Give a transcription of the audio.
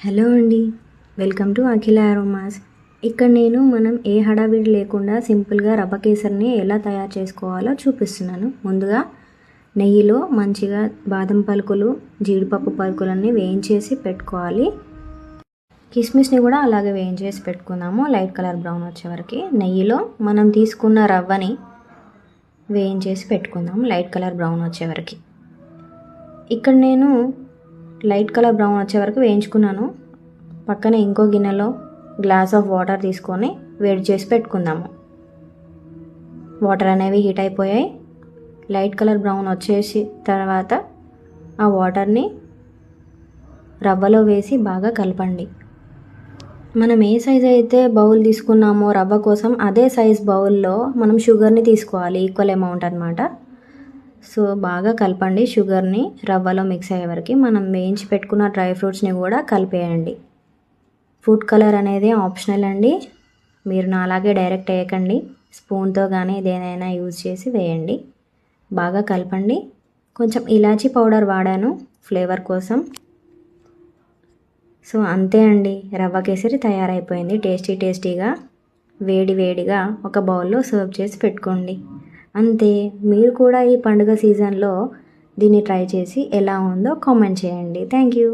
Hello అండి, welcome to Akhila aromas. ఇక్కడ మనం ఏ హడావిడి లేకుండా సింపుల్గా రవ్వ కేసరిని ఎలా తయారు చేసుకోవాలో చూపిస్తున్నాను. ముందుగా నెయ్యిలో మంచిగా బాదం పలుకులు, జీడిపప్పు పలుకులన్నీ వేయించేసి పెట్టుకోవాలి. కిస్మిస్ని కూడా అలాగే వేయించేసి పెట్టుకుందాము, లైట్ కలర్ బ్రౌన్ వచ్చే వరకు. నెయ్యిలో మనం తీసుకున్న రవ్వని వేయించేసి పెట్టుకుందాము, లైట్ కలర్ బ్రౌన్ వచ్చే వరకు. ఇక్కడ లైట్ కలర్ బ్రౌన్ వచ్చే వరకు వేయించుకున్నాను. పక్కనే ఇంకో గిన్నెలో గ్లాస్ ఆఫ్ వాటర్ తీసుకొని వేడి చేసి పెట్టుకుందాము. వాటర్ అనేవి హీట్ అయిపోయాయి. లైట్ కలర్ బ్రౌన్ వచ్చేసి తర్వాత ఆ వాటర్ని రవ్వలో వేసి బాగా కలపండి. మనం ఏ సైజ్ అయితే బౌల్ తీసుకున్నామో రవ్వ కోసం, అదే సైజ్ బౌల్లో మనం షుగర్ని తీసుకోవాలి, ఈక్వల్ అమౌంట్ అనమాట. సో బాగా కలపండి. షుగర్ని రవ్వలో మిక్స్ అయ్యే వరకు మనం వేయించి పెట్టుకున్న డ్రై ఫ్రూట్స్ని కూడా కలిపేయండి. ఫుడ్ కలర్ అనేది ఆప్షనల్ అండి, మీరు నాలాగే డైరెక్ట్ వేయకండి. స్పూన్తో కానీ దేనైనా యూజ్ చేసి వేయండి. బాగా కలపండి. కొంచెం ఇలాచీ పౌడర్ వాడాను ఫ్లేవర్ కోసం. సో అంతే అండి, రవ్వ కేసరి తయారైపోయింది. టేస్టీగా వేడిగా ఒక బౌల్లో సర్వ్ చేసి పెట్టుకోండి. అంతే. మీరు కూడా ఈ పండుగ సీజన్లో దీన్ని ట్రై చేసి ఎలా ఉందో కామెంట్ చేయండి. Thank you.